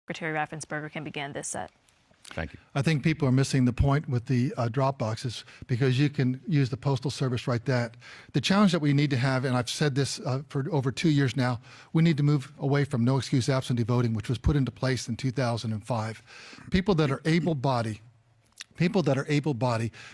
Secretary Raffensperger can begin this set. Thank you. I think people are missing the point with the drop boxes because you can use the Postal Service right that. The challenge that we need to have, and I've said this for over 2 years now, we need to move away from no excuse absentee voting, which was put into place in 2005. People that are able-bodied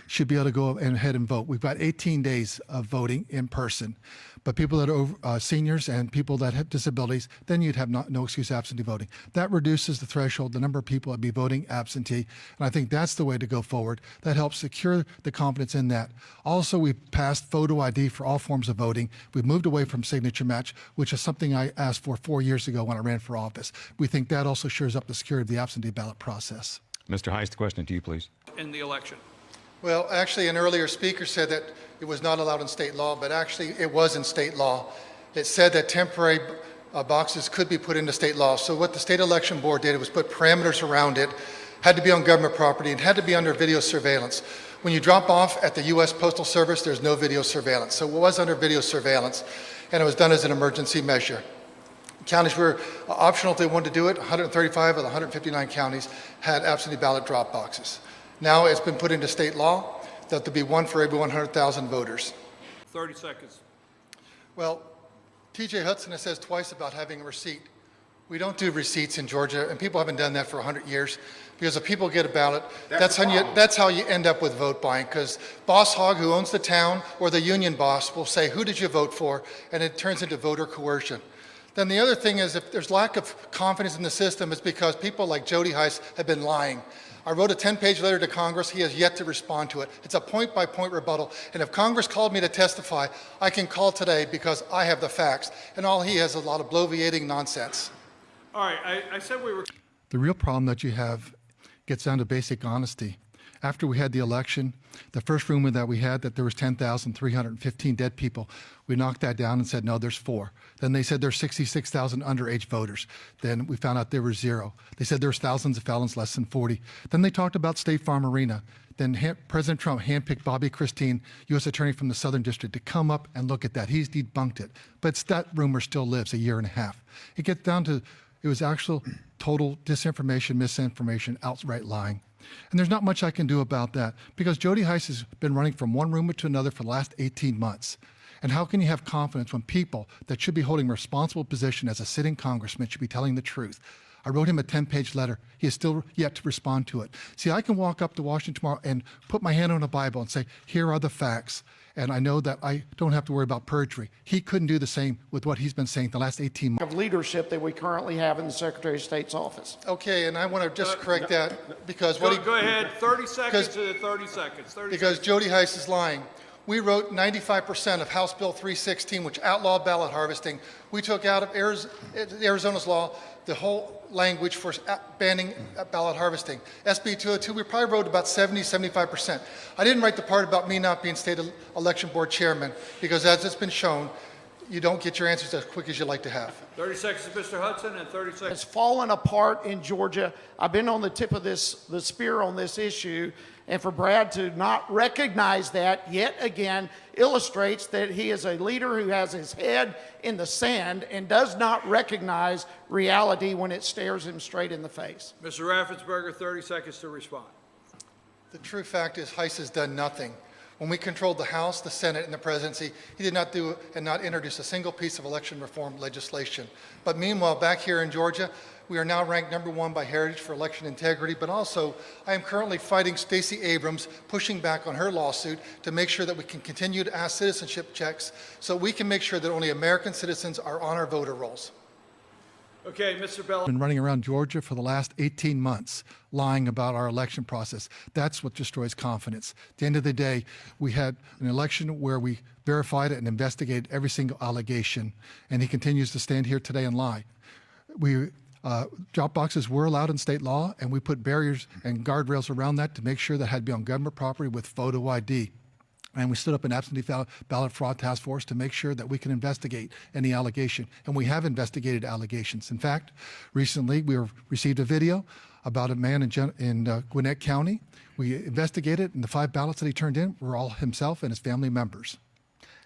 should be able to go ahead and vote. We've got 18 days of voting in person, but people that are seniors and people that have disabilities, then you'd have no excuse absentee voting. That reduces the threshold, the number of people that be voting absentee, and I think that's the way to go forward. That helps secure the confidence in that. Also, we've passed photo ID for all forms of voting. We've moved away from signature match, which is something I asked for 4 years ago when I ran for office. We think that also shores up the security of the absentee ballot process. Mr. Hice, the question to you, please. In the election. Well, actually, an earlier speaker said that it was not allowed in state law, but actually it was in state law. It said that temporary boxes could be put into state law. So what the state election board did was put parameters around it, had to be on government property, and had to be under video surveillance. When you drop off at the U.S. Postal Service, there's no video surveillance. So it was under video surveillance, and it was done as an emergency measure. Counties were optional if they wanted to do it. 135 of the 159 counties had absentee ballot drop boxes. Now it's been put into state law that there'll be one for every 100,000 voters. 30 seconds. Well, TJ Hudson has said twice about having a receipt. We don't do receipts in Georgia, and people haven't done that for 100 years, because if people get a ballot, that's how you end up with vote buying, because Boss Hogg, who owns the town, or the union boss will say, who did you vote for? And it turns into voter coercion. Then the other thing is, if there's lack of confidence in the system, it's because people like Jody Hice have been lying. I wrote a 10-page letter to Congress. He has yet to respond to it. It's a point-by-point rebuttal. And if Congress called me to testify, I can call today because I have the facts. And all he has is a lot of bloviating nonsense. All right, I said we were... The real problem that you have gets down to basic honesty. After we had the election, the first rumor that we had that there was 10,315 dead people, we knocked that down and said, no, there's 4. Then they said there's 66,000 underage voters. Then we found out there were 0. They said there's thousands of felons, less than 40. Then they talked about State Farm Arena. Then President Trump handpicked Bobby Christine, U.S. Attorney from the Southern District, to come up and look at that. He's debunked it. But that rumor still lives a year and a half. It gets down to, it was actual total disinformation, misinformation, outright lying. And there's not much I can do about that, because Jody Hice has been running from one rumor to another for the last 18 months. And how can you have confidence when people that should be holding a responsible position as a sitting congressman should be telling the truth? I wrote him a 10-page letter. He has still yet to respond to it. See, I can walk up to Washington tomorrow and put my hand on a Bible and say, here are the facts. And I know that I don't have to worry about perjury. He couldn't do the same with what he's been saying the last 18 months. Of leadership that we currently have in the Secretary of State's office. Okay, and I want to just correct that, because Go ahead, 30 seconds to 30 seconds. 30 because seconds. Jody Hice is lying. We wrote 95% of House Bill 316, which outlawed ballot harvesting. We took out of Arizona's law the whole language for banning ballot harvesting. SB 202, we probably wrote about 75%. I didn't write the part about me not being state election board chairman, because as it's been shown, you don't get your answers as quick as you like to have. 30 seconds to Mr. Hudson and 30 seconds. It's fallen apart in Georgia. I've been on the tip of the spear on this issue, and for Brad to not recognize that yet again illustrates that he is a leader who has his head in the sand and does not recognize reality when it stares him straight in the face. Mr. Raffensperger, 30 seconds to respond. The true fact is Hice has done nothing. When we controlled the House, the Senate, and the presidency, he did not do and not introduce a single piece of election reform legislation. But meanwhile, back here in Georgia, we are now ranked #1 by Heritage for election integrity, but also I am currently fighting Stacey Abrams, pushing back on her lawsuit to make sure that we can continue to ask citizenship checks so we can make sure that only American citizens are on our voter rolls. Okay, Mr. Bell. Been running around Georgia for the last 18 months, lying about our election process. That's what destroys confidence. At the end of the day, we had an election where we verified it and investigated every single allegation, and he continues to stand here today and lie. Drop boxes were allowed in state law, and we put barriers and guardrails around that to make sure that it had to be on government property with photo ID. And we stood up an absentee ballot fraud task force to make sure that we can investigate any allegation. And we have investigated allegations. In fact, recently we received a video about a man in Gwinnett County. We investigated, and the 5 ballots that he turned in were all himself and his family members.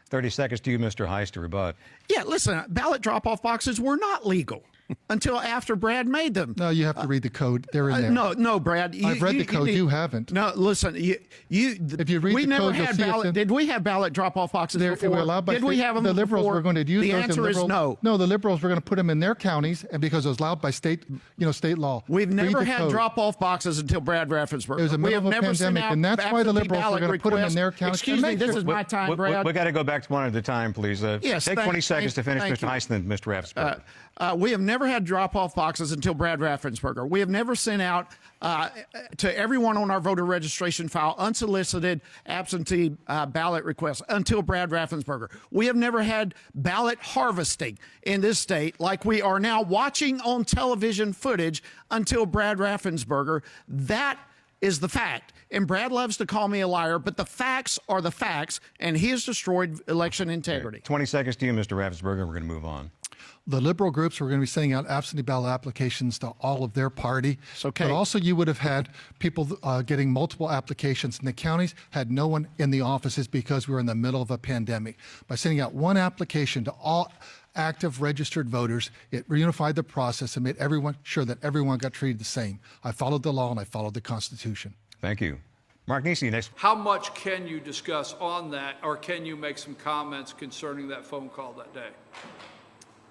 30 seconds to you, Mr. Hice, to rebut. Yeah, listen, ballot drop-off boxes were not legal. until after Brad made them. No, you have to read the code. They're in there. No, Brad. I've read the code. You haven't. No, listen. If you read we the never code, you'll had see it's ballot. in- Did we have ballot drop-off boxes They before? were allowed by Did we state- have them the liberals before? were going to use the those. answer and is liberals, no. No, the liberals were going to put them in their counties, and because it was allowed by state, state law. We've Read never the had code. drop-off boxes until Brad Raffensperger. It was a we middle have of a never sent pandemic, out and that's why the absentee liberals are ballot going to put them in requests. their counties. Excuse me, this is my time, Brad. We got to go back to one at a time, please. Yes, take 20 seconds to finish, thank Mr. you. Hice, and then Mr. Raffensperger. We have never had drop-off boxes until Brad Raffensperger. We have never sent out to everyone on our voter registration file unsolicited absentee ballot requests until Brad Raffensperger. We have never had ballot harvesting in this state like we are now watching on television footage until Brad Raffensperger. That is the fact. And Brad loves to call me a liar, but the facts are the facts, and he has destroyed election integrity. 20 seconds to you, Mr. Raffensperger, and we're going to move on. The liberal groups were going to be sending out absentee ballot applications to all of their party. okay. But also you would have had people getting multiple applications, and the counties had no one in the offices because we were in the middle of a pandemic. By sending out one application to all active registered voters, it reunified the process and made everyone sure that everyone got treated the same. I followed the law and I followed the Constitution. Thank you. Mark Nisi, next. How much can you discuss on that, or can you make some comments concerning that phone call that day?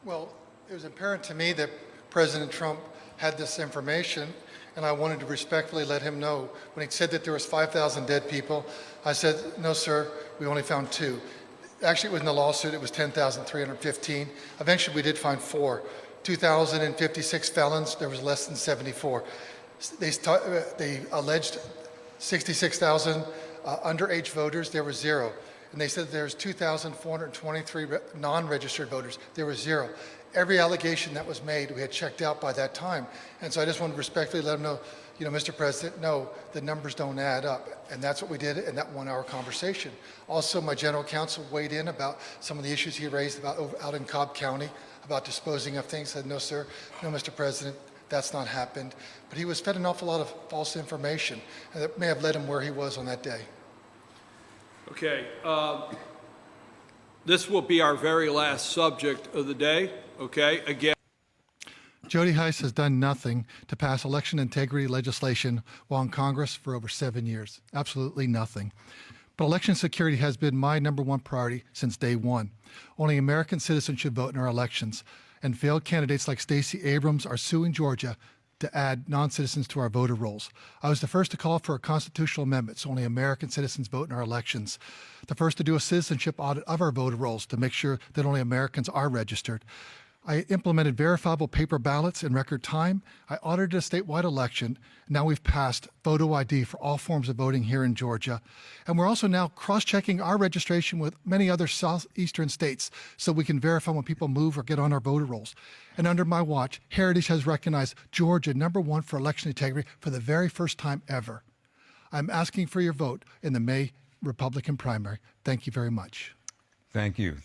Well, it was apparent to me that President Trump had this information, and I wanted to respectfully let him know. When he said that there was 5,000 dead people, I said, no, sir, we only found 2. Actually, it was in the lawsuit, it was 10,315. Eventually, we did find 4. 2,056 felons, there was less than 74. They alleged 66,000 underage voters, there was 0. And they said there's 2,423 non-registered voters, there was 0. Every allegation that was made, we had checked out by that time. And so I just wanted to respectfully let him know, Mr. President, no, the numbers don't add up. And that's what we did in that 1-hour conversation. Also, my general counsel weighed in about some of the issues he raised about out in Cobb County, about disposing of things. Said, no, sir, no, Mr. President, that's not happened. But he was fed an awful lot of false information, and that may have led him where he was on that day. Okay, this will be our very last subject of the day, okay? Again, Jody Hice has done nothing to pass election integrity legislation while in Congress for over 7 years. Absolutely nothing. But election security has been my #1 priority since day one. Only American citizens should vote in our elections, and failed candidates like Stacey Abrams are suing Georgia to add non-citizens to our voter rolls. I was the first to call for a constitutional amendment so only American citizens vote in our elections. The first to do a citizenship audit of our voter rolls to make sure that only Americans are registered. I implemented verifiable paper ballots in record time. I audited a statewide election. Now we've passed photo ID for all forms of voting here in Georgia. And we're also now cross-checking our registration with many other southeastern states so we can verify when people move or get on our voter rolls. And under my watch, Heritage has recognized Georgia #1 for election integrity for the very first time ever. I'm asking for your vote in the May Republican primary. Thank you very much. Thank you.